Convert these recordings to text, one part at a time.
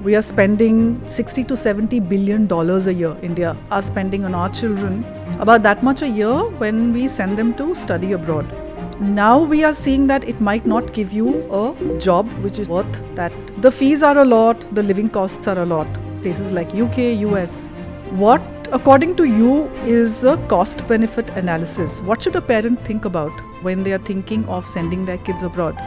We are spending 60 to 70 billion dollars a year. India are spending on our children about that much a year when we send them to study abroad. Now we are seeing that it might not give you a job which is worth that. The fees are a lot, the living costs are a lot. Places like UK, US. What, according to you, is the cost-benefit analysis? What should a parent think about when they are thinking of sending their kids abroad?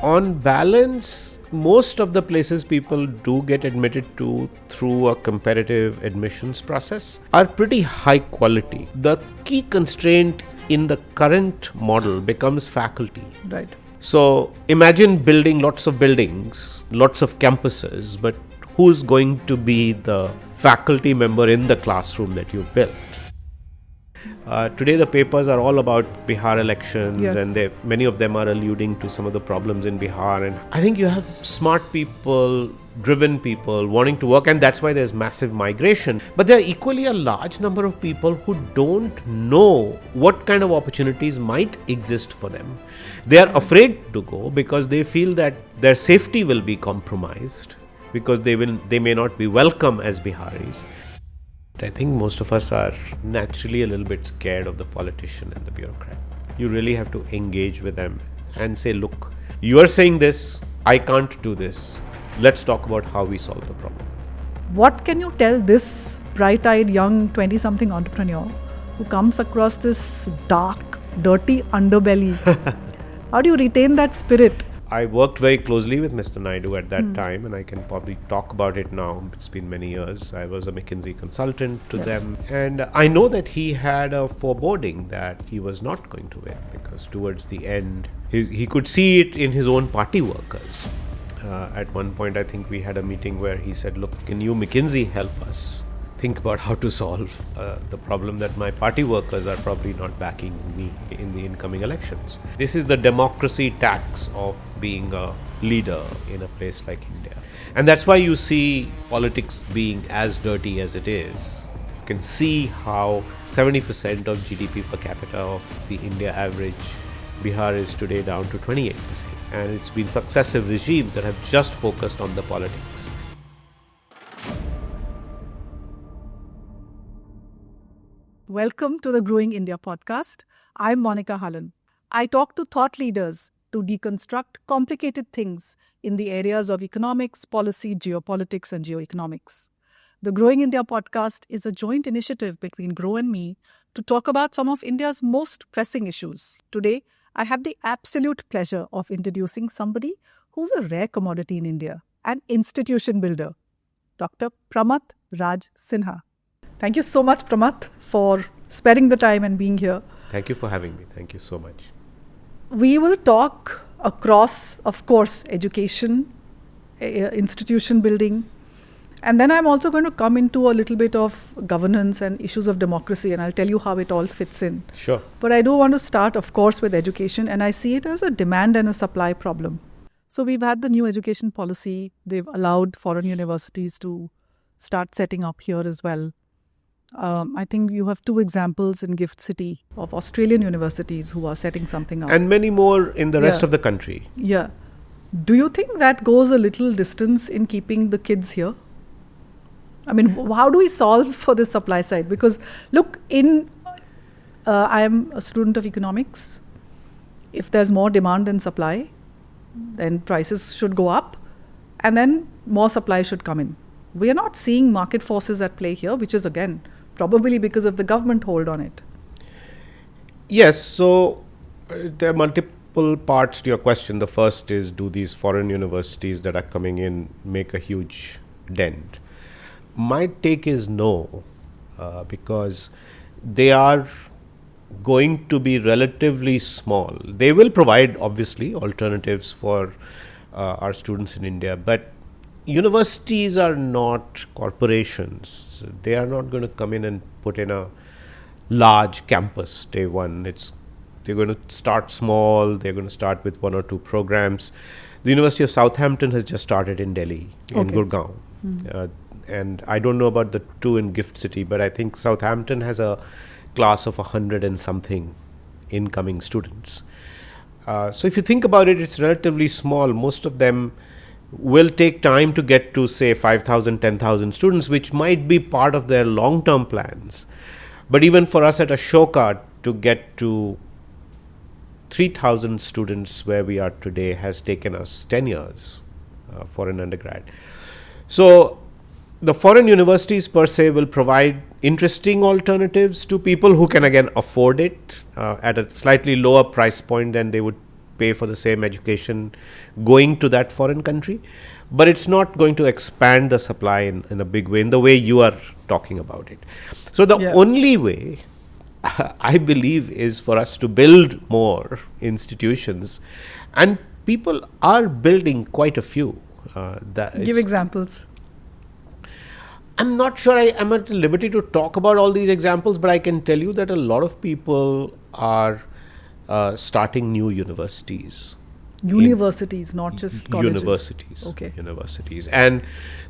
On balance, most of the places people do get admitted to through a competitive admissions process are pretty high quality. The key constraint in the current model becomes faculty. Right. So imagine building lots of buildings, lots of campuses, but who's going to be the faculty member in the classroom that you built? Today the papers are all about Bihar elections, yes, and many of them are alluding to some of the problems in Bihar, and I think you have smart people, driven people wanting to work, and that's why there's massive migration. But there are equally a large number of people who don't know what kind of opportunities might exist for them. They are afraid to go because they feel that their safety will be compromised because they may not be welcome as Biharis. I think most of us are naturally a little bit scared of the politician and the bureaucrat. You really have to engage with them and say, look, you are saying this, I can't do this. Let's talk about how we solve the problem. What can you tell this bright-eyed young 20-something entrepreneur who comes across this dark, dirty underbelly? How do you retain that spirit? I worked very closely with Mr. Naidu at that time, and I can probably talk about it now. It's been many years. I was a McKinsey consultant to them, and I know that he had a foreboding that he was not going to win, because towards the end, he could see it in his own party workers. At one point, I think we had a meeting where he said, look, can you, McKinsey, help us think about how to solve the problem that my party workers are probably not backing me in the incoming elections. This is the democracy tax of being a leader in a place like India. And that's why you see politics being as dirty as it is. You can see how 70% of GDP per capita of the India average, Bihar is today down to 28%. And it's been successive regimes that have just focused on the politics. Welcome to the Growing India podcast. I'm Monika Halan. I talk to thought leaders to deconstruct complicated things in the areas of economics, policy, geopolitics, and geoeconomics. The Growing India podcast is a joint initiative between Groww and me to talk about some of India's most pressing issues. Today, I have the absolute pleasure of introducing somebody who's a rare commodity in India, an institution builder, Dr. Pramath Raj Sinha. Thank you so much, Pramath, for sparing the time and being here. Thank you for having me. Thank you so much. We will talk across, of course, education, institution building, and then I'm also going to come into a little bit of governance and issues of democracy, and I'll tell you how it all fits in. Sure. But I do want to start, of course, with education, and I see it as a demand and a supply problem. So we've had the new education policy. They've allowed foreign universities to start setting up here as well. I think you have two examples in Gift City of Australian universities who are setting something up. And many more in the rest of the country. Yeah. Do you think that goes a little distance in keeping the kids here? I mean, how do we solve for the supply side? Because look, I am a student of economics. If there's more demand than supply, then prices should go up and then more supply should come in. We are not seeing market forces at play here, which is again probably because of the government hold on it. Yes, so there are multiple parts to your question. The first is, do these foreign universities that are coming in make a huge dent? My take is no, because they are going to be relatively small. They will provide, obviously, alternatives for our students in India, but universities are not corporations. They are not going to come in and put in a large campus day one. They're going to start small. They're going to start with one or two programs. The University of Southampton has just started in Delhi, in Gurgaon. And I don't know about the two in Gift City, but I think Southampton has a class of 100 and something incoming students. So if you think about it, it's relatively small. Most of them will take time to get to, say, 5,000, 10,000 students, which might be part of their long-term plans. But even for us at Ashoka to get to 3,000 students where we are today has taken us 10 years for an undergrad. So the foreign universities per se will provide interesting alternatives to people who can again afford it at a slightly lower price point than they would pay for the same education going to that foreign country. But it's not going to expand the supply in a big way, in the way you are talking about it. So the only way, I believe, is for us to build more institutions, and people are building quite a few. Give examples. I'm not sure I am at liberty to talk about all these examples, but I can tell you that a lot of people are starting new universities. Universities, not just colleges. Universities. Okay. Universities. And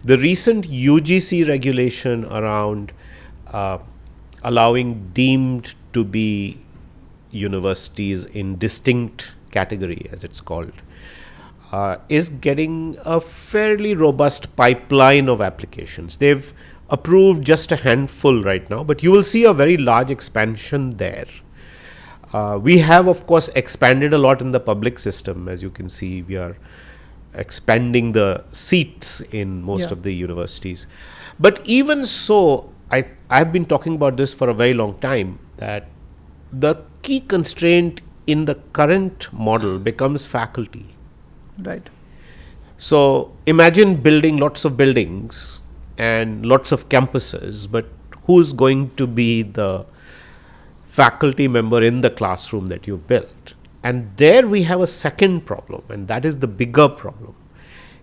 the recent UGC regulation around allowing deemed to be universities in distinct category, as it's called, is getting a fairly robust pipeline of applications. They've approved just a handful right now, but you will see a very large expansion there. We have, of course, expanded a lot in the public system. As you can see, we are expanding the seats in most of the universities. But even so, I've been talking about this for a very long time, that the key constraint in the current model becomes faculty. Right. So imagine building lots of buildings and lots of campuses, but who's going to be the faculty member in the classroom that you've built? And there we have a second problem, and that is the bigger problem,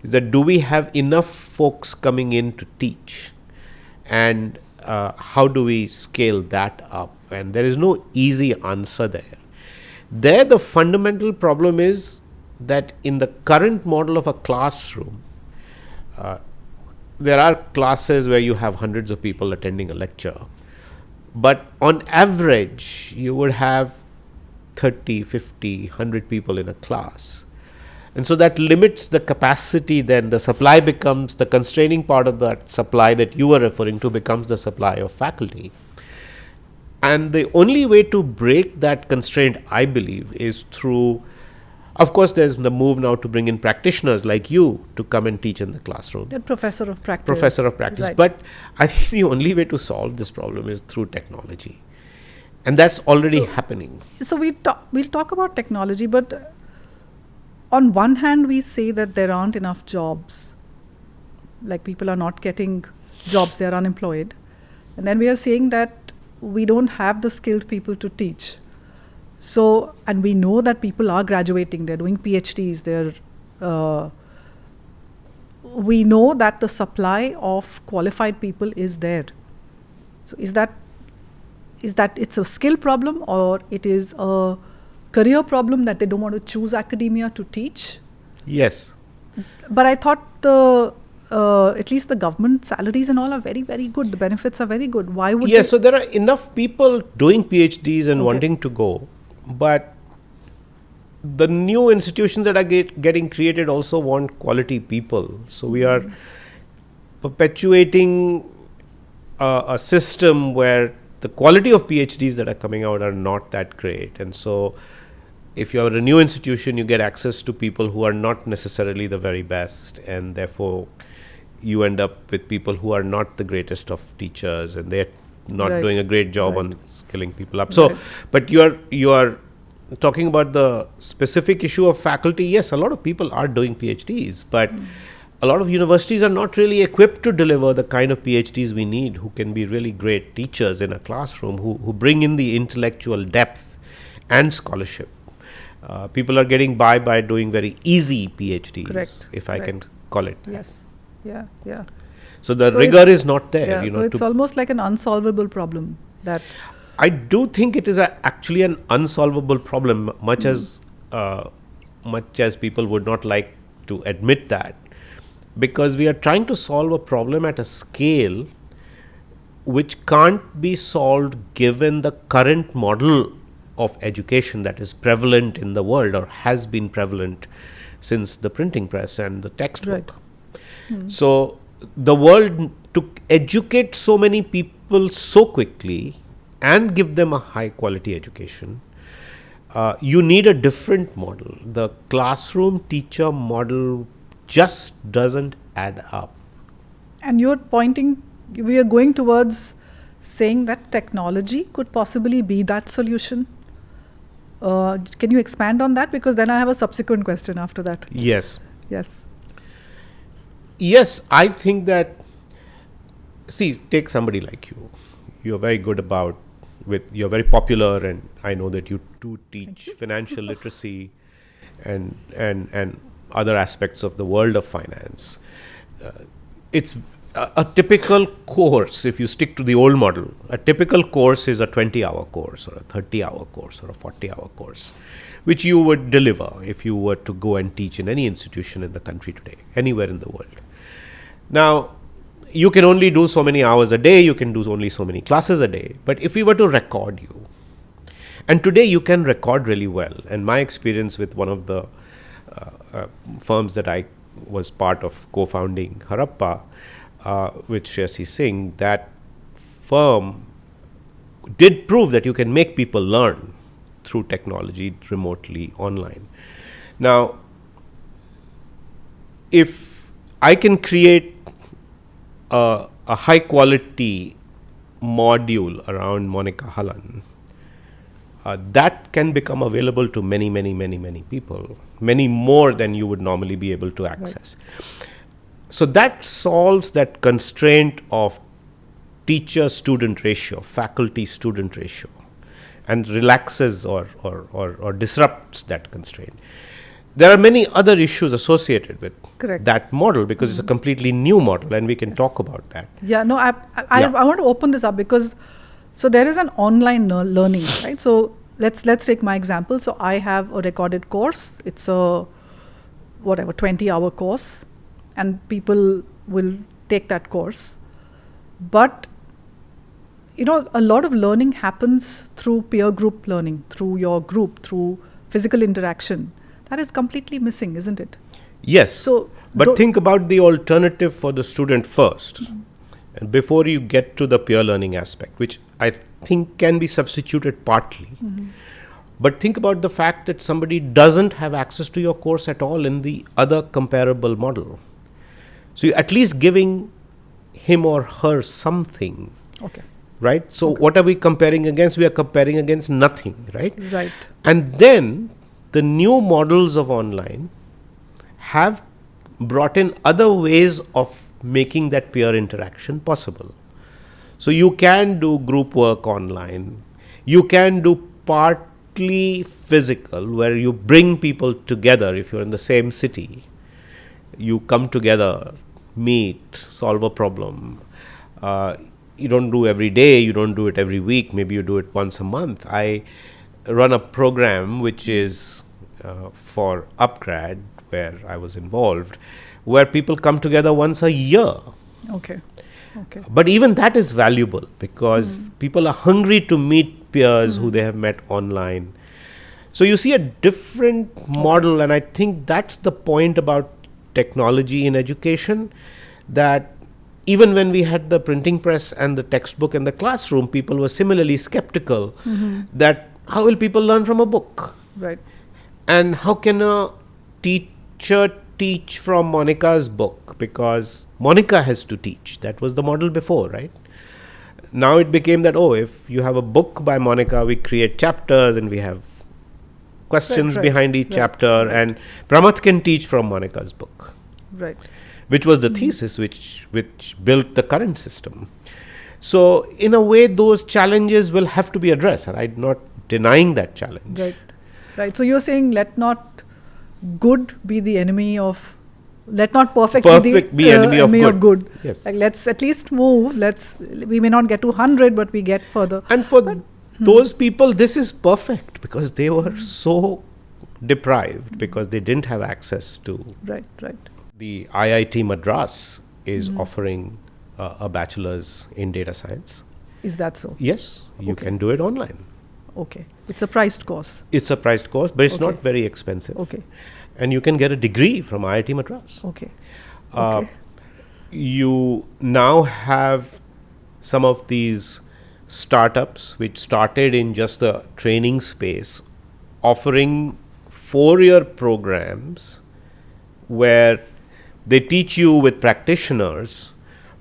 is that do we have enough folks coming in to teach? And how do we scale that up? And there is no easy answer there. There the fundamental problem is that in the current model of a classroom, there are classes where you have hundreds of people attending a lecture, but on average you would have 30, 50, 100 people in a class. And so that limits the capacity. Then the supply becomes, the constraining part of that supply that you were referring to becomes the supply of faculty. And the only way to break that constraint, I believe, is through, of course, there's the move now to bring in practitioners like you to come and teach in the classroom. The professor of practice. Professor of practice. Right. But I think the only way to solve this problem is through technology. And that's already happening. So we'll talk about technology, but on one hand, we say that there aren't enough jobs. Like people are not getting jobs, they're unemployed. And then we are saying that we don't have the skilled people to teach. So, and we know that people are graduating, they're doing PhDs, we know that the supply of qualified people is there. So is that it's a skill problem, or it is a career problem that they don't want to choose academia to teach? Yes. But I thought at least the government salaries and all are very, very good. The benefits are very good. Why would Yes, so there are enough people doing PhDs and wanting to go, but the new institutions that are getting created also want quality people. So we are perpetuating a system where the quality of PhDs that are coming out are not that great. And so if you are a new institution, you get access to people who are not necessarily the very best, and therefore you end up with people who are not the greatest of teachers, and they're not doing a great job on skilling people up. So, but you are talking about the specific issue of faculty. Yes, a lot of people are doing PhDs, but a lot of universities are not really equipped to deliver the kind of PhDs we need, who can be really great teachers in a classroom, who bring in the intellectual depth and scholarship. People are getting by doing very easy PhDs, if I can call it that. Yes. Yeah. So the rigor is not there. Yeah, so it's almost like an unsolvable problem. That I do think it is actually an unsolvable problem, much as people would not like to admit that, because we are trying to solve a problem at a scale which can't be solved given the current model of education that is prevalent in the world, or has been prevalent since the printing press and the textbook. Right. So the world to educate so many people so quickly and give them a high quality education, you need a different model. The classroom teacher model just doesn't add up. And you're pointing, we are going towards saying that technology could possibly be that solution. Can you expand on that? Because then I have a subsequent question after that. Yes. Yes. Yes, I think that, see, take somebody like you. You're very good you're very popular, and I know that you do teach financial literacy and other aspects of the world of finance. It's a typical course, if you stick to the old model, a typical course is a 20-hour course or a 30-hour course or a 40-hour course, which you would deliver if you were to go and teach in any institution in the country today, anywhere in the world. Now, you can only do so many hours a day, you can do only so many classes a day, but if we were to record you, and today you can record really well, and my experience with one of the firms that I was part of co-founding, Harappa, with Shreyasi Singh, that firm did prove that you can make people learn through technology remotely online. Now, if I can create a high quality module around Monika Halan, that can become available to many, many, many, many people, many more than you would normally be able to access. Right. So that solves that constraint of teacher-student ratio, faculty-student ratio, and relaxes or disrupts that constraint. There are many other issues associated with that model, because it's a completely new model, and we can talk about that. Yeah, no, I want to open this up because, so there is an online learning, right? So let's take my example. So I have a recorded course. It's a 20-hour course, and people will take that course. But a lot of learning happens through peer group learning, through your group, through physical interaction. That is completely missing, isn't it? Yes. But think about the alternative for the student first, and before you get to the peer learning aspect, which I think can be substituted partly. But think about the fact that somebody doesn't have access to your course at all in the other comparable model. So you're at least giving him or her something. Okay. Right? So what are we comparing against? We are comparing against nothing, right? Right. And then the new models of online have brought in other ways of making that peer interaction possible. So you can do group work online. You can do partly physical, where you bring people together. If you're in the same city, you come together, meet, solve a problem. You don't do every day, you don't do it every week, maybe you do it once a month. I run a program which is for upgrad, where I was involved, where people come together once a year. Okay. But even that is valuable, because people are hungry to meet peers who they have met online. So you see a different model, and I think that's the point about technology in education, that even when we had the printing press and the textbook in the classroom, people were similarly skeptical that how will people learn from a book? Right. And how can a teacher teach from Monika's book? Because Monika has to teach. That was the model before, right? Now it became that, if you have a book by Monika, we create chapters and we have questions behind each chapter, and Pramath can teach from Monika's book. Right. Which was the thesis which built the current system. So in a way, those challenges will have to be addressed, and I'm not denying that challenge. Right. So you're saying let not good be the enemy of, let not perfect be enemy of good. Yes. Like, let's at least move. We may not get to 100, but we get further. And for those people, this is perfect, because they were so deprived, because they didn't have access to. Right. The IIT Madras is offering a bachelor's in data science. Is that so? Yes, you can do it online. Okay. It's a priced course. It's a priced course, but it's not very expensive. Okay. and you can get a degree from IIT Madras. Okay. Uh, you now have some of these startups which started in just the training space offering 4-year programs where they teach you with practitioners,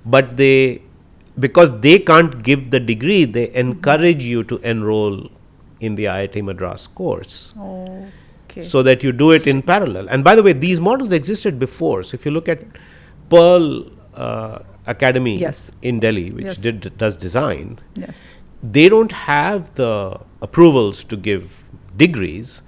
but because they can't give the degree, they encourage you to enroll in the IIT Madras course. Okay. So that you do it in parallel. And by the way, these models existed before. So if you look at Pearl Academy Yes. in Delhi, which Yes. does design, Yes. they don't have the approvals to give degrees,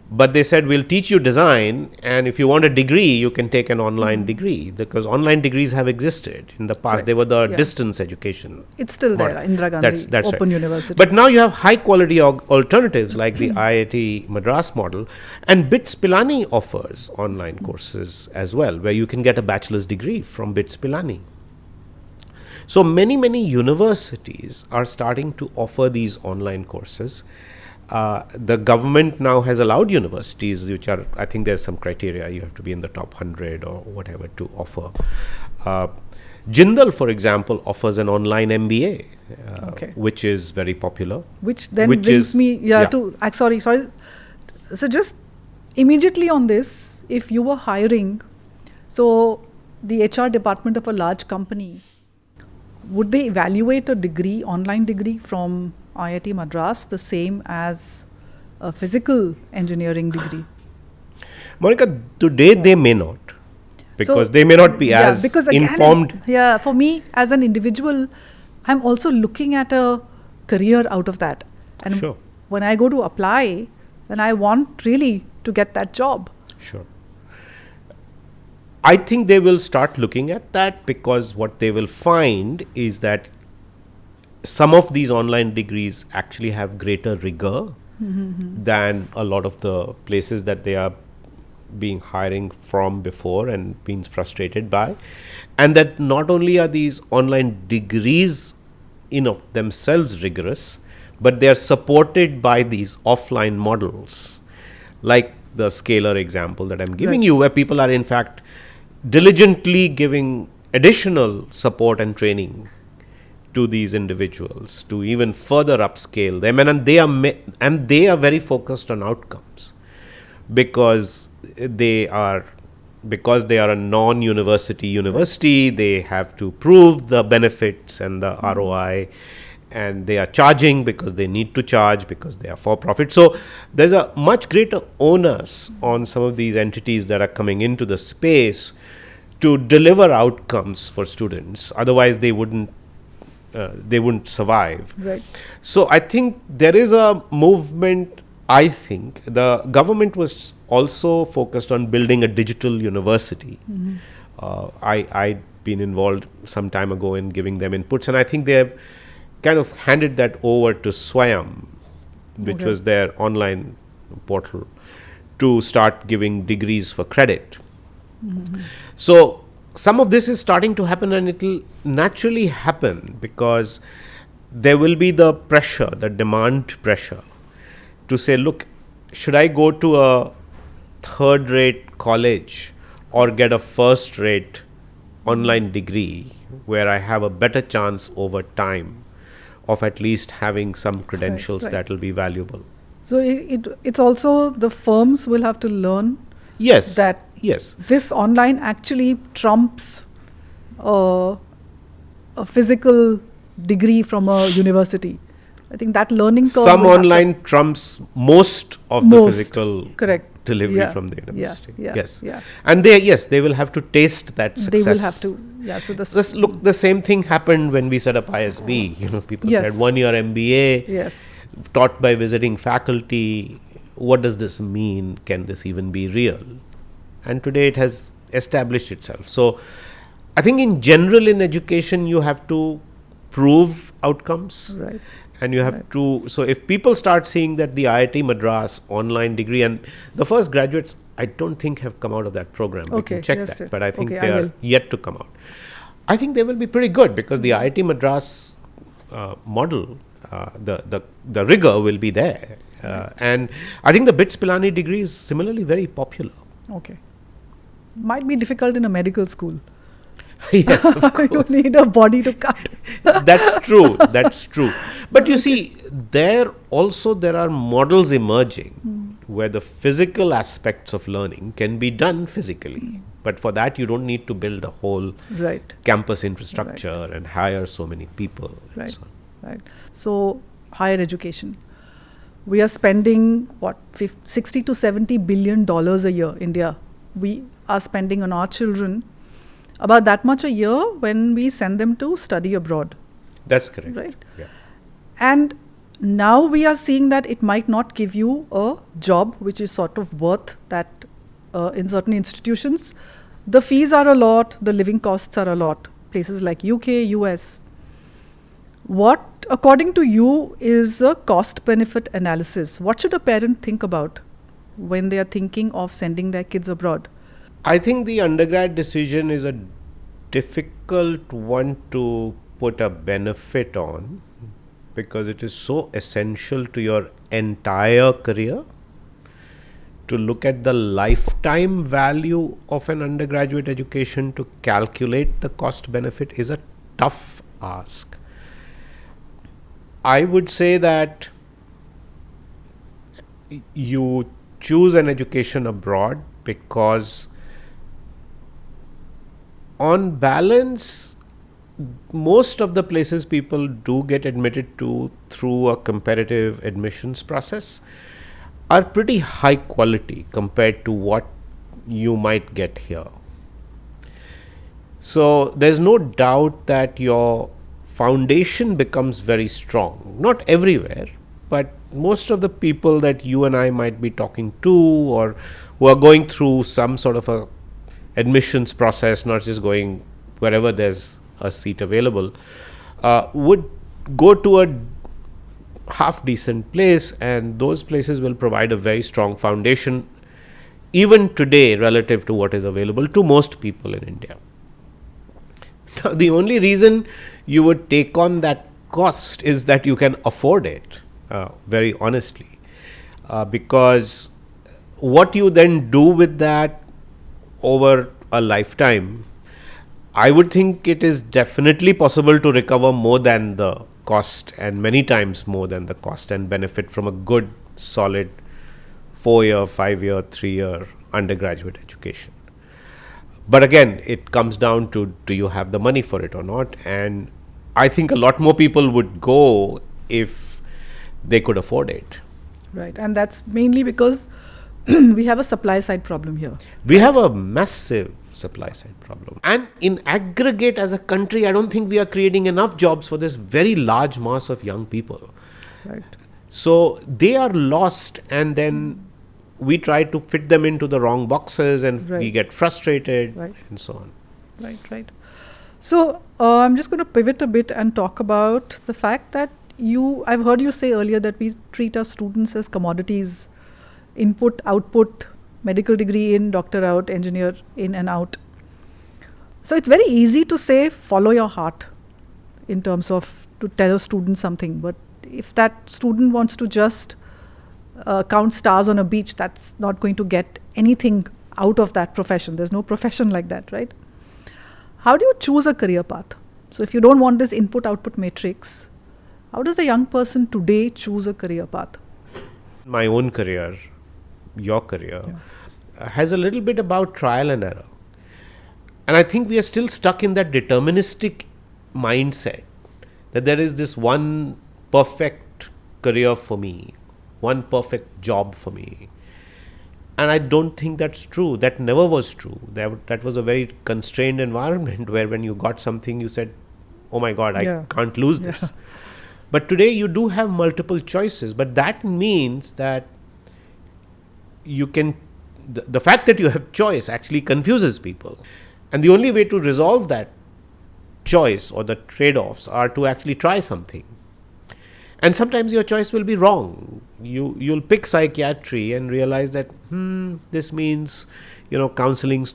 but they said we'll teach you design, and if you want a degree, you can take an online degree, because online degrees have existed in the past. Right. They were the Yeah. distance education. It's still there, model. Indira Gandhi That's Open right. University. But now you have high quality alternatives like the IIT Madras model, and BITS Pilani offers online courses as well, where you can get a bachelor's degree from BITS Pilani. So many universities are starting to offer these online courses. The government now has allowed universities, which are, I think there's some criteria, you have to be in the top 100 or whatever to offer. Jindal, for example, offers an online MBA, which is very popular. Which then brings me to, sorry. So just immediately on this, if you were hiring, so the HR department of a large company, would they evaluate a degree, online degree from IIT Madras the same as a physical engineering degree? Monika, today they may not, because they may not be as informed. For me as an individual, I'm also looking at a career out of that. And when I go to apply, then I want really to get that job. Sure. I think they will start looking at that, because what they will find is that some of these online degrees actually have greater rigor than a lot of the places that they are being hiring from before and being frustrated by. And that not only are these online degrees in of themselves rigorous, but they are supported by these offline models, like the Scalar example that I'm giving you, where people are in fact diligently giving additional support and training to these individuals to even further upscale them, and they are very focused on outcomes, because they are a non-university university. They have to prove the benefits and the ROI, and they are charging because they need to charge, because they are for profit. So there's a much greater onus on some of these entities that are coming into the space to deliver outcomes for students. Otherwise they wouldn't survive. Right. So I think there is a movement. I think the government was also focused on building a digital university. I'd been involved some time ago in giving them inputs, and I think they have kind of handed that over to Swayam, which was their online portal, to start giving degrees for credit. So some of this is starting to happen, and it will naturally happen because there will be the pressure, the demand pressure, to say, look, should I go to a third-rate college or get a first-rate online degree where I have a better chance over time of at least having some credentials that will be valuable? So it's also the firms will have to learn that this online actually trumps a physical degree from a university. I think that learning curve. Some online trumps most of the physical delivery from the university. And they will have to taste that success. They will have to. So look, the same thing happened when we set up ISB. People said 1-year MBA, taught by visiting faculty. What does this mean? Can this even be real? And today it has established itself. So I think in general in education you have to prove outcomes. Right. And you have to, so if people start seeing that the IIT Madras online degree, and the first graduates I don't think have come out of that program. We can check that, but I think they are yet to come out. I think they will be pretty good, because the IIT Madras model, the rigor will be there. And I think the BITS Pilani degree is similarly very popular. Okay. Might be difficult in a medical school. Yes, of You course. need a body to cut. That's true. That's true. But you see, there are models emerging where the physical aspects of learning can be done physically. But for that, you don't need to build a whole Right. campus infrastructure and hire so many people. and Right. so on. Right. So, higher education. We are spending, 60 to $70 billion a year, India. We are spending on our children about that much a year when we send them to study abroad. That's correct. Right. Yeah. And now we are seeing that it might not give you a job which is sort of worth that in certain institutions. The fees are a lot, the living costs are a lot. Places like UK, US. What, according to you, is the cost benefit analysis? What should a parent think about when they are thinking of sending their kids abroad? I think the undergrad decision is a difficult one to put a benefit on because it is so essential to your entire career. To look at the lifetime value of an undergraduate education to calculate the cost benefit is a tough ask. I would say that you choose an education abroad because on balance, most of the places people do get admitted to through a competitive admissions process are pretty high quality compared to what you might get here. So there's no doubt that your foundation becomes very strong. Not everywhere, but most of the people that you and I might be talking to or who are going through some sort of a admissions process, not just going wherever there's a seat available, would go to a half decent place, and those places will provide a very strong foundation even today relative to what is available to most people in India. Now, the only reason you would take on that cost is that you can afford it, very honestly, because what you then do with that over a lifetime, I would think it is definitely possible to recover more than the cost, and many times more than the cost, and benefit from a good, solid 4-year, 5-year, 3-year undergraduate education. But again, it comes down to, do you have the money for it or not? And I think a lot more people would go if they could afford it. Right. And that's mainly because we have a supply side problem here. We have a massive supply side problem. And in aggregate as a country, I don't think we are creating enough jobs for this very large mass of young people. Right. So they are lost, and then we try to fit them into the wrong boxes, and we Right. get frustrated, Right. and so on. Right. So I'm just going to pivot a bit and talk about the fact that I've heard you say earlier that we treat our students as commodities, input, output, medical degree in, doctor out, engineer in and out. So it's very easy to say, follow your heart in terms of to tell a student something. But if that student wants to just count stars on a beach, that's not going to get anything out of that profession. There's no profession like that, right? How do you choose a career path? So if you don't want this input-output matrix, how does a young person today choose a career path? My own career, your career, has a little bit about trial and error. And I think we are still stuck in that deterministic mindset that there is this one perfect career for me, one perfect job for me. And I don't think that's true. That never was true. That was a very constrained environment where when you got something, you said, oh my God, I can't lose this. But today you do have multiple choices. But that means that you can, the fact that you have choice actually confuses people. And the only way to resolve that choice or the trade-offs are to actually try something. And sometimes your choice will be wrong. You'll pick psychiatry and realize that this means, counseling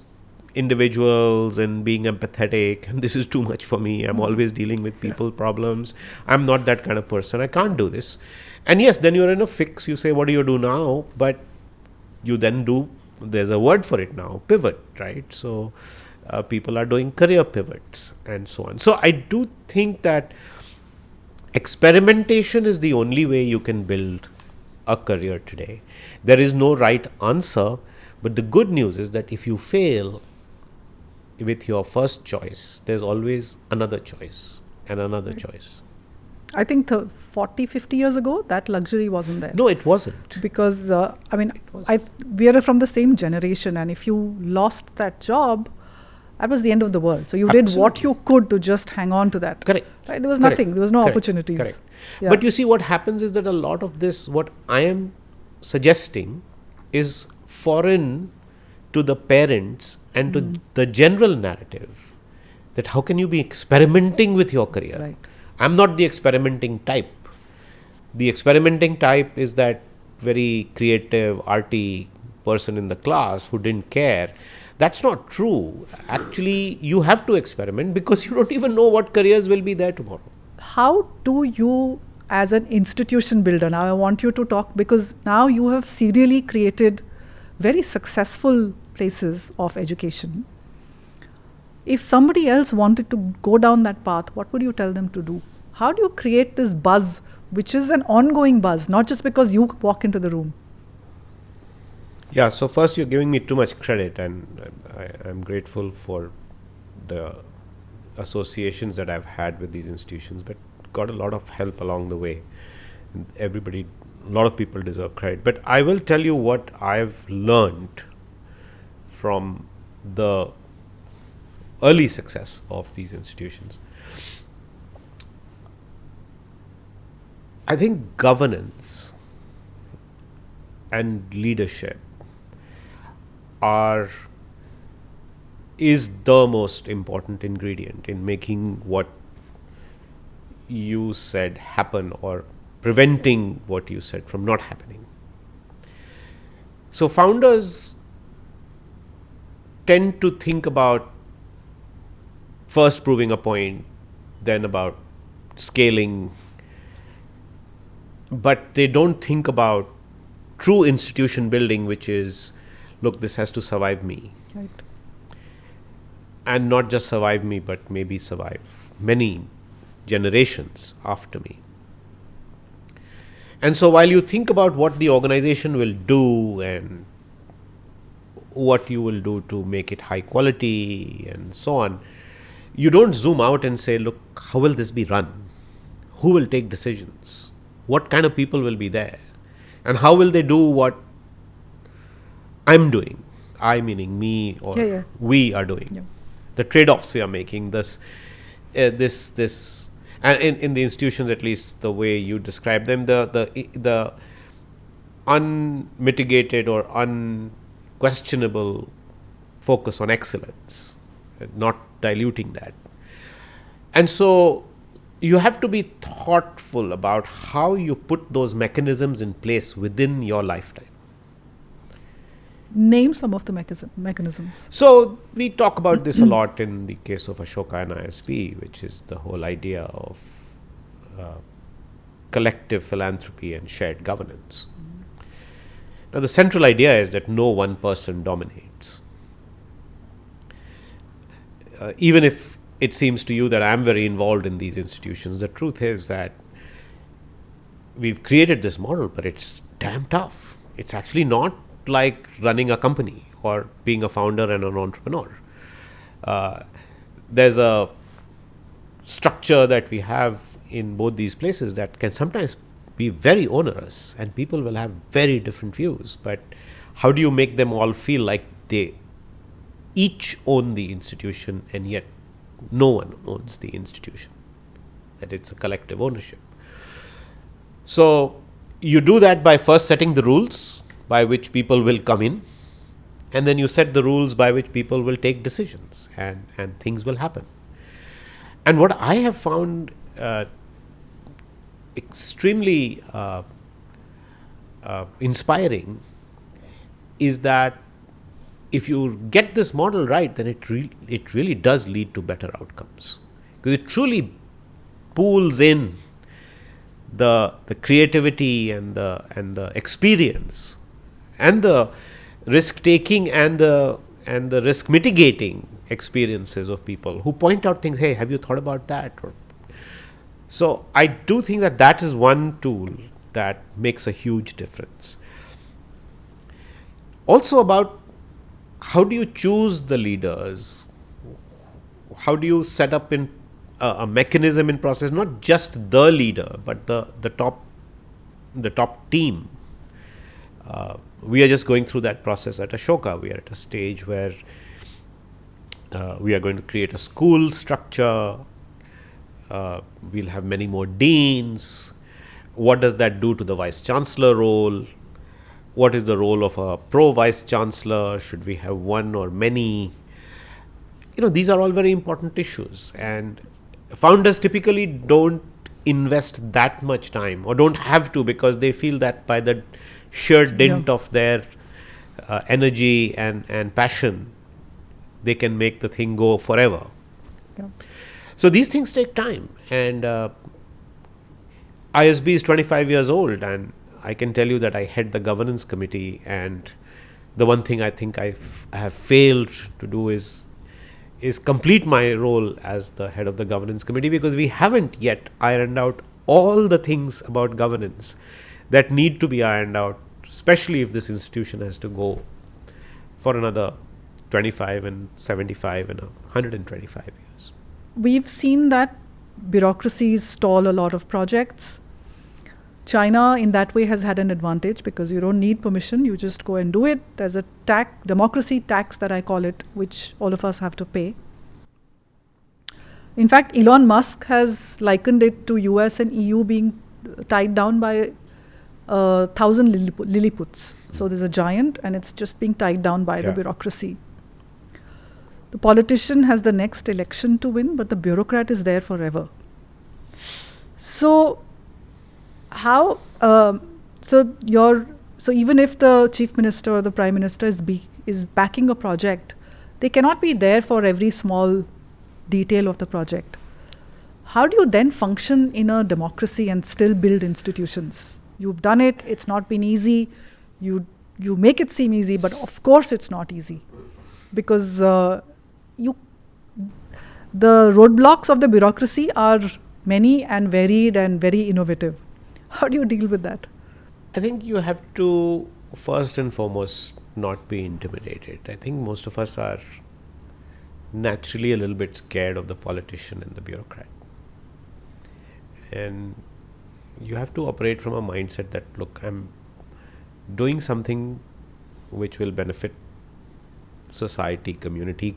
individuals and being empathetic, and this is too much for me. I'm always dealing with people problems. I'm not that kind of person. I can't do this. And yes, then you're in a fix. You say, what do you do now? But you then do there's a word for it now, pivot, right? So people are doing career pivots and so on. So I do think that experimentation is the only way you can build a career today. There is no right answer, but the good news is that if you fail with your first choice, there's always another choice and another choice. I think 40, 50 years ago, that luxury wasn't there. No, it wasn't. Because, we are from the same generation, and if you lost that job, that was the end of the world. So you did what you could to just hang on to that. Correct. Right? There was Correct. nothing. There was no Correct. opportunities. Correct. Yeah. But you see, what happens is that a lot of this, what I am suggesting, is foreign to the parents and to the general narrative that how can you be experimenting with your career? Right. I'm not the experimenting type. The experimenting type is that very creative, arty person in the class who didn't care. That's not true. Actually, you have to experiment because you don't even know what careers will be there tomorrow. How do you, as an institution builder, now I want you to talk, because now you have serially created very successful places of education. If somebody else wanted to go down that path, what would you tell them to do? How do you create this buzz, which is an ongoing buzz, not just because you walk into the room? Yeah, so first you're giving me too much credit, and I'm grateful for the associations that I've had with these institutions, but got a lot of help along the way. And a lot of people deserve credit. But I will tell you what I've learned from the early success of these institutions. I think governance and leadership is the most important ingredient in making what you said happen or preventing what you said from not happening. So founders tend to think about first proving a point, then about scaling, but they don't think about true institution building, which is, look, this has to survive me. Right. And not just survive me, but maybe survive many generations after me. And so while you think about what the organization will do and what you will do to make it high quality and so on, you don't zoom out and say, look, how will this be run? Who will take decisions? What kind of people will be there? And how will they do what I'm doing? I meaning me or we are doing. Yeah. The trade-offs we are making, this and in the institutions, at least the way you describe them, the unmitigated or unquestionable focus on excellence, not diluting that. And so you have to be thoughtful about how you put those mechanisms in place within your lifetime. Name some of the mechanisms. So we talk about this a lot in the case of Ashoka and ISB, which is the whole idea of collective philanthropy and shared governance. Now the central idea is that no one person dominates. Even if it seems to you that I'm very involved in these institutions, the truth is that we've created this model, but it's damn tough. It's actually not like running a company or being a founder and an entrepreneur. There's a structure that we have in both these places that can sometimes be very onerous, and people will have very different views. But how do you make them all feel like they each own the institution and yet no one owns the institution, that it's a collective ownership? So you do that by first setting the rules by which people will come in, and then you set the rules by which people will take decisions, and things will happen. And what I have found extremely inspiring is that if you get this model right, then it really does lead to better outcomes, because it truly pulls in the creativity and the experience and the risk taking and the risk mitigating experiences of people who point out things. Hey, have you thought about that? So I do think that is one tool that makes a huge difference. Also about how do you choose the leaders? How do you set up in a mechanism in process, not just the leader, but the top team? We are just going through that process at Ashoka. We are at a stage where we are going to create a school structure. We'll have many more deans. What does that do to the vice chancellor role? What is the role of a pro vice chancellor? Should we have one or many? These are all very important issues, and founders typically don't invest that much time, or don't have to, because they feel that by the sheer dint of their energy and passion, they can make the thing go forever. Yeah. So these things take time, and ISB is 25 years old, and I can tell you that I head the governance committee, and the one thing I think I have failed to do is complete my role as the head of the governance committee, because we haven't yet ironed out all the things about governance that need to be ironed out, especially if this institution has to go for another 25 and 75 and 125 years. We've seen that bureaucracies stall a lot of projects. China, in that way, has had an advantage because you don't need permission. You just go and do it. There's a democracy tax that I call it, which all of us have to pay. In fact, Elon Musk has likened it to US and EU being tied down by 1,000 Lilliputs. So there's a giant, and it's just being tied down by the bureaucracy. The politician has the next election to win, but the bureaucrat is there forever. So how? So even if the chief minister or the prime minister is backing a project, they cannot be there for every small detail of the project. How do you then function in a democracy and still build institutions? You've done it. It's not been easy. You make it seem easy, but of course it's not easy, because the roadblocks of the bureaucracy are many and varied and very innovative. How do you deal with that? I think you have to first and foremost not be intimidated. I think most of us are naturally a little bit scared of the politician and the bureaucrat. And you have to operate from a mindset that, look, I'm doing something which will benefit society, community.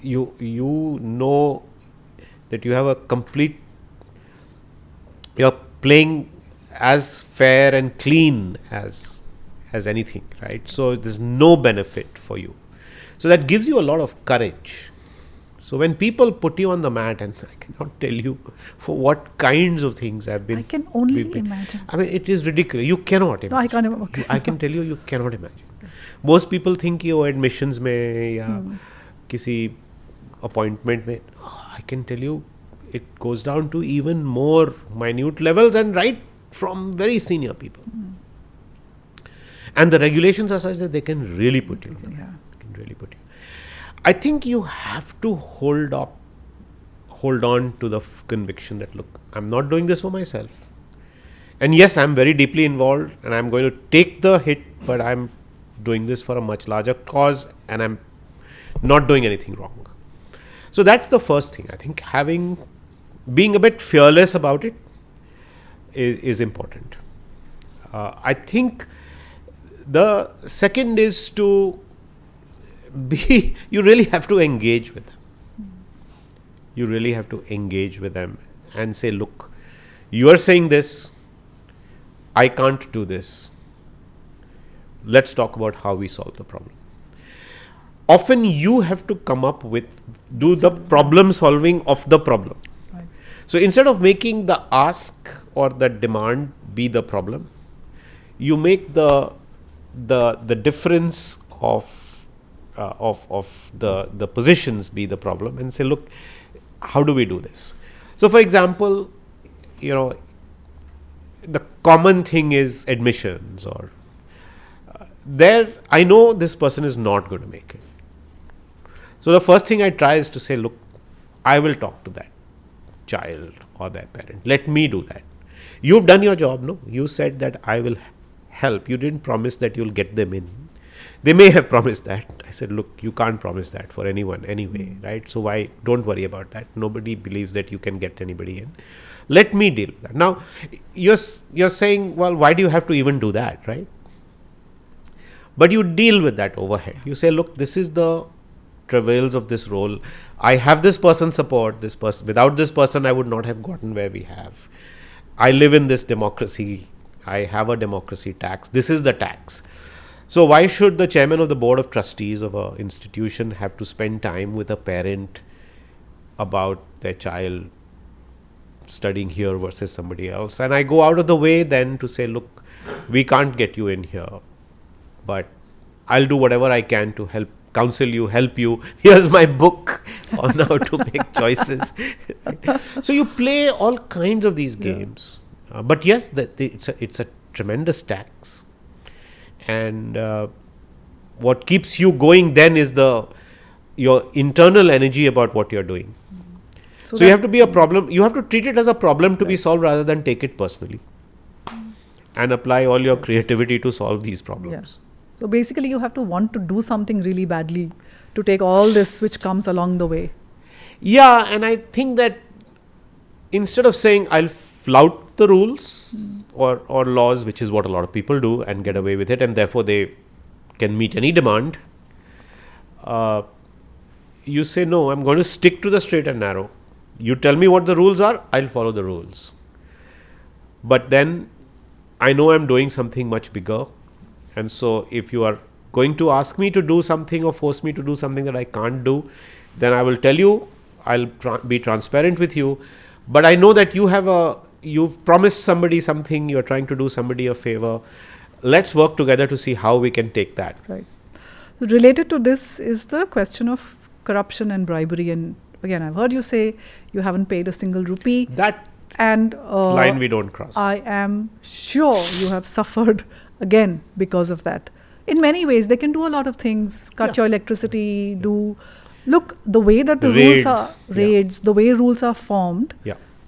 You know that you have a complete, you're playing as fair and clean as anything, right? So there's no benefit for you. So that gives you a lot of courage. So when people put you on the mat, and I cannot tell you for what kinds of things have been. I can only imagine. I mean, it is ridiculous. You cannot imagine. No, I can't imagine. Okay. I can tell you cannot imagine. Most people think you admissions mein ya kisi appointment mein. I can tell you it goes down to even more minute levels, and right from very senior people. And the regulations are such that they can really put you on the mat. Can really put you. I think you have to hold on to the conviction that, look, I'm not doing this for myself. And yes, I'm very deeply involved and I'm going to take the hit, but I'm doing this for a much larger cause and I'm not doing anything wrong. So that's the first thing. I think being a bit fearless about it is important. I think the second is to you really have to engage with them. You really have to engage with them and say, look, you are saying this, I can't do this. Let's talk about how we solve the problem. Often you have to come up do the problem solving of the problem. Right. So instead of making the ask or the demand be the problem, you make the difference of the positions be the problem, and say, look, how do we do this? So for example, the common thing is admissions, or there I know this person is not going to make it. So the first thing I try is to say, look, I will talk to that child or their parent. Let me do that. You've done your job, no? You said that I will help. You didn't promise that you'll get them in. They may have promised that. I said, look, you can't promise that for anyone anyway, right? So why, don't worry about that. Nobody believes that you can get anybody in. Let me deal with that. Now, you're saying, well, why do you have to even do that, right? But you deal with that overhead. You say, look, this is the travails of this role. I have this person's support. This person, without this person, I would not have gotten where we have. I live in this democracy. I have a democracy tax. This is the tax. So why should the chairman of the board of trustees of an institution have to spend time with a parent about their child studying here versus somebody else? And I go out of the way then to say, look, we can't get you in here, but I'll do whatever I can to help counsel you, help you. Here's my book on how to make choices. So you play all kinds of these games. But yes, it's a tremendous tax. And what keeps you going then is your internal energy about what you're doing. So you have to be a problem. You have to treat it as a problem to be solved rather than take it personally. And apply all your creativity to solve these problems. So basically you have to want to do something really badly to take all this which comes along the way. Yeah, and I think that instead of saying I'll flout the rules or laws, which is what a lot of people do and get away with it, and therefore they can meet any demand, you say, no, I'm going to stick to the straight and narrow. You tell me what the rules are, I'll follow the rules. But then I know I'm doing something much bigger. And so if you are going to ask me to do something or force me to do something that I can't do, then I will tell you, I'll be transparent with you. But I know that you've promised somebody something, you're trying to do somebody a favor. Let's work together to see how we can take that. Right. So related to this is the question of corruption and bribery. And again, I've heard you say you haven't paid a single rupee. That and line we don't cross. I am sure you have suffered again because of that. In many ways, they can do a lot of things, cut your electricity, look, the way that the rules are raids, the way rules are formed,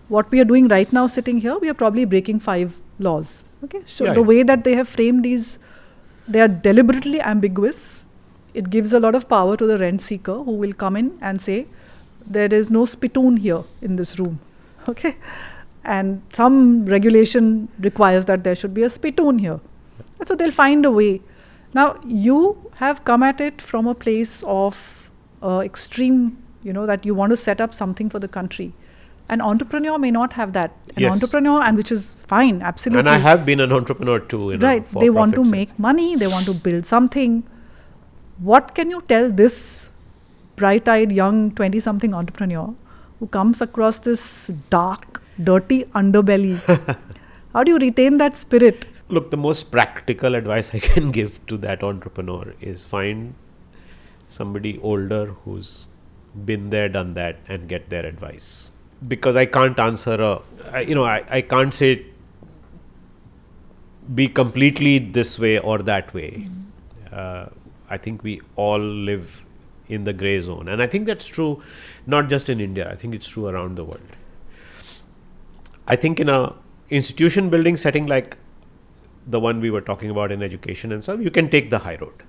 what we are doing right now sitting here, we are probably breaking 5 laws. Okay, so the way that they have framed these, they are deliberately ambiguous. It gives a lot of power to the rent seeker who will come in and say, there is no spittoon here in this room. Okay, and some regulation requires that there should be a spittoon here. So they'll find a way. Now, you have come at it from a place of extreme, that you want to set up something for the country. An entrepreneur may not have that. An entrepreneur, and which is fine, absolutely. And I have been an entrepreneur too. Right. They want to make money. They want to build something. What can you tell this bright-eyed young 20-something entrepreneur who comes across this dark, dirty underbelly? How do you retain that spirit? Look, the most practical advice I can give to that entrepreneur is find somebody older who's been there, done that, and get their advice. Because I can't answer I can't say be completely this way or that way. I think we all live in the gray zone. And I think that's true not just in India. I think it's true around the world. I think in a institution building setting like the one we were talking about in education and stuff, you can take the high road.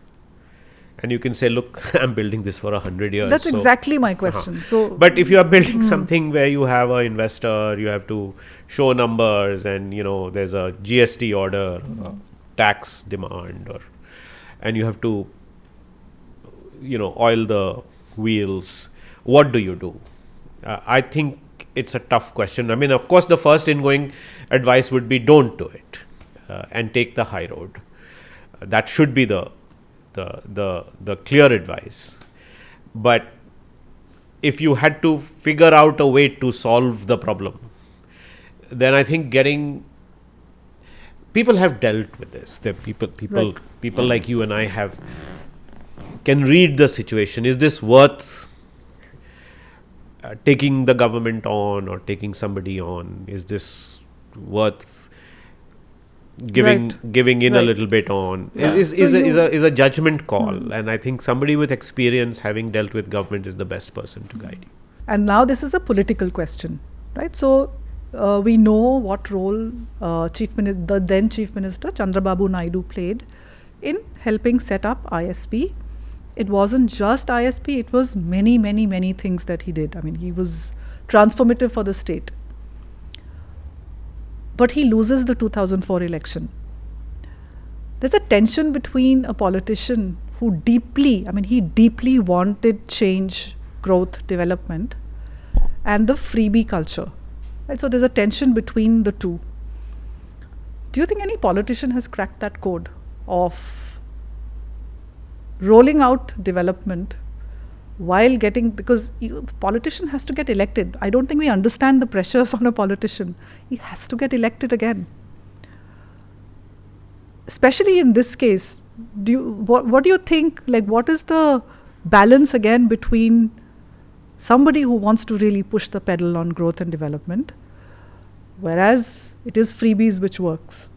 And you can say, look, I'm building this for 100 years. That's exactly my question. But if you are building something where you have an investor, you have to show numbers and, there's a GST order, tax demand, and you have to, oil the wheels, what do you do? I think it's a tough question. I mean, of course, the first ingoing advice would be don't do it and take the high road. That should be the clear advice. But if you had to figure out a way to solve the problem, then I think people have dealt with this. People like you and I can read the situation. Is this worth taking the government on or taking somebody on? Is this worth giving in a Right. little bit on Yeah. is So is a judgment call, and I think somebody with experience, having dealt with government, is the best person to guide you. And now this is a political question, right? So we know what role the then Chief Minister Chandrababu Naidu played in helping set up ISB. It wasn't just ISB; it was many, many, many things that he did. I mean, he was transformative for the state. But he loses the 2004 election. There's a tension between a politician who he deeply wanted change, growth, development, and the freebie culture. Right? So there's a tension between the two. Do you think any politician has cracked that code of rolling out development while getting, because politician has to get elected. I don't think we understand the pressures on a politician. He has to get elected again. Especially in this case, what do you think, like what is the balance again between somebody who wants to really push the pedal on growth and development, whereas it is freebies which works?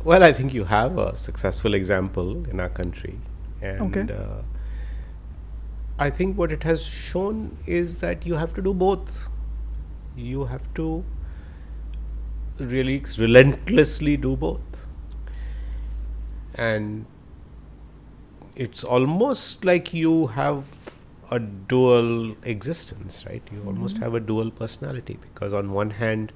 Well, I think you have a successful example in our country, and Okay. I think what it has shown is that you have to do both. You have to really relentlessly do both, and it's almost like you have a dual existence, right? You almost have a dual personality, because on one hand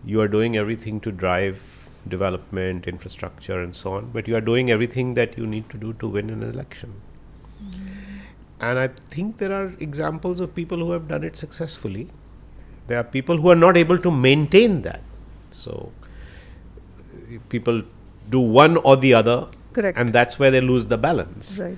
you are doing everything to drive development, infrastructure and so on, but you are doing everything that you need to do to win an election. And I think there are examples of people who have done it successfully. There are people who are not able to maintain that. So people do one or the other. Correct. And that's where they lose the balance. Right.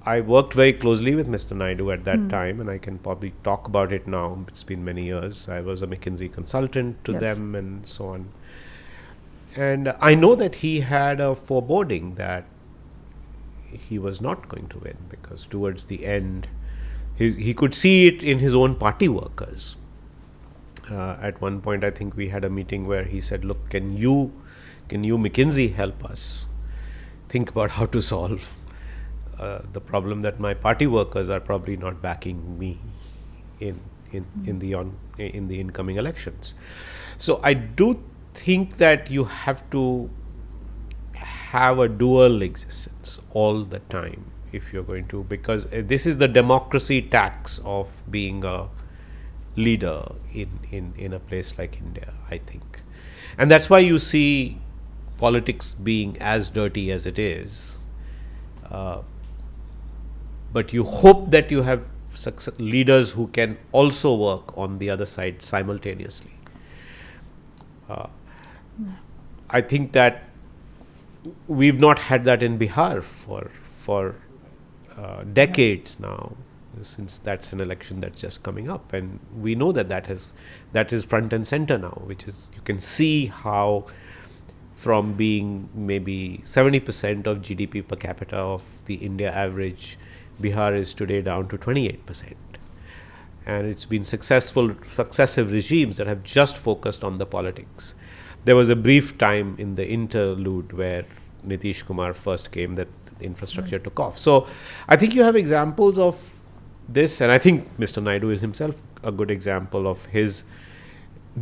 I worked very closely with Mr. Naidu at that time, and I can probably talk about it now. It's been many years. I was a McKinsey consultant to Yes. them and so on. And I know that he had a foreboding that he was not going to win, because towards the end, he could see it in his own party workers. At one point, I think we had a meeting where he said, "Look, can you McKinsey help us think about how to solve the problem that my party workers are probably not backing me in the incoming elections." So I do think that you have to have a dual existence all the time if you're going to, because this is the democracy tax of being a leader in a place like India, I think. And that's why you see politics being as dirty as it is. But you hope that you have leaders who can also work on the other side simultaneously. I think that we've not had that in Bihar for decades now, since that's an election that's just coming up, and we know that is front and center now, which is, you can see how from being maybe 70% of GDP per capita of the India average, Bihar is today down to 28%. And it's been successive regimes that have just focused on the politics. There was a brief time in the interlude where Nitish Kumar first came that infrastructure took off. So I think you have examples of this, and I think Mr. Naidu is himself a good example of his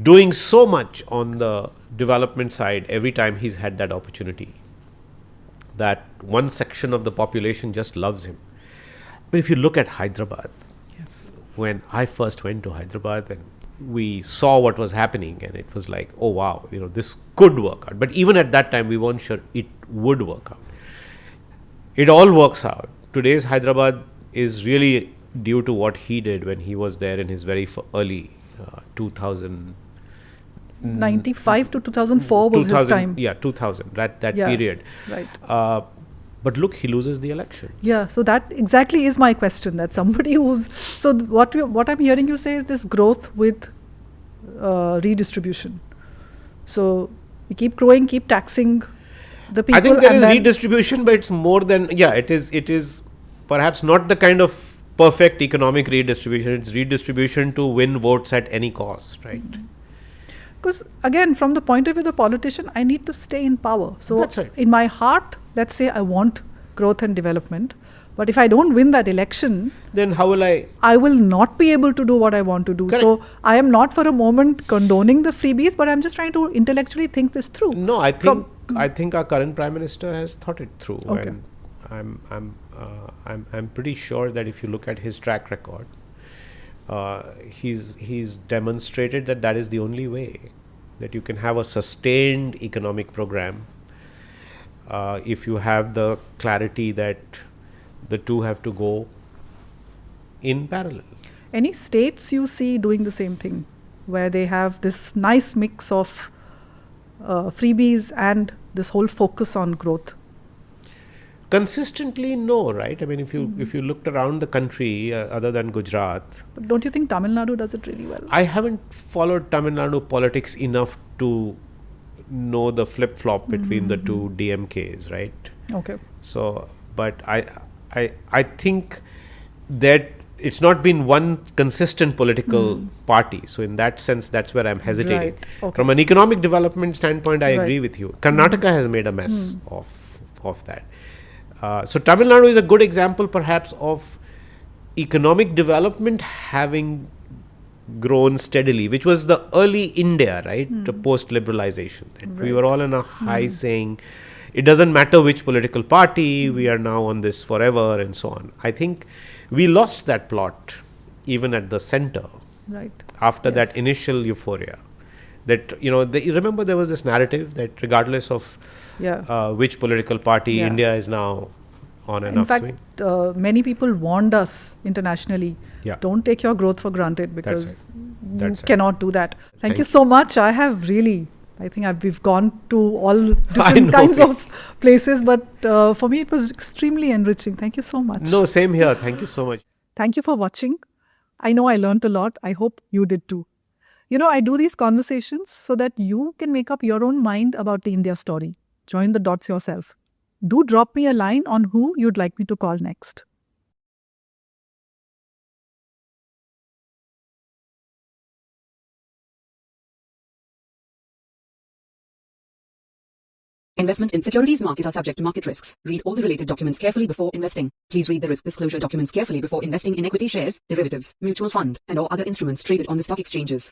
doing so much on the development side every time he's had that opportunity, that one section of the population just loves him. But if you look at Hyderabad, Yes. when I first went to Hyderabad and we saw what was happening, and it was like, oh wow, this could work out. But even at that time, we weren't sure it would work out. It all works out. Today's Hyderabad is really due to what he did when he was there in his very early 2000. 95 to 2004 was his time. Yeah, 2000, that Yeah, period. Right. But look, he loses the elections. Yeah, so that exactly is my question. That somebody who's what I'm hearing you say is this growth with redistribution. So we keep growing, keep taxing the people. I think there and is then redistribution, but it's more than, it is perhaps not the kind of perfect economic redistribution. It's redistribution to win votes at any cost, right? Because again, from the point of view of the politician, I need to stay in power. So That's right. in my heart, let's say I want growth and development. But if I don't win that election, then how will I? I will not be able to do what I want to do. Correct. So I am not for a moment condoning the freebies, but I'm just trying to intellectually think this through. No, I think our current Prime Minister has thought it through. Okay. And I'm pretty sure that if you look at his track record, he's demonstrated that is the only way that you can have a sustained economic program if you have the clarity that the two have to go in parallel. Any states you see doing the same thing, where they have this nice mix of freebies and this whole focus on growth? Consistently, no, right? I mean, if you looked around the country, other than Gujarat, But don't you think Tamil Nadu does it really well? I haven't followed Tamil Nadu politics enough to know the flip-flop between the two DMKs, right? Okay. So, but I think that it's not been one consistent political party. So in that sense, that's where I'm hesitating. Right. Okay. From an economic development standpoint, I agree Right. with you. Karnataka has made a mess of that. So Tamil Nadu is a good example perhaps of economic development having grown steadily, which was the early India, right? The post-liberalization. That we were all in a high saying, it doesn't matter which political party, we are now on this forever and so on. I think we lost that plot even at the center Right. after Yes. that initial euphoria. That, you remember there was this narrative that regardless of Yeah. which political party, Yeah. India is now on an In upswing. fact, many people warned us internationally, Yeah. don't take your growth for granted because That's you right. cannot do that. Thank Thank you you. so much. I think we've gone to all I different know. kinds of places, but for me it was extremely enriching. Thank you so much. No, same here. Thank you so much. Thank you for watching. I know I learned a lot. I hope you did too. I do these conversations so that you can make up your own mind about the India story. Join the dots yourself. Do drop me a line on who you'd like me to call next. Investment in securities market are subject to market risks. Read all the related documents carefully before investing. Please read the risk disclosure documents carefully before investing in equity shares, derivatives, mutual fund, and or other instruments traded on the stock exchanges.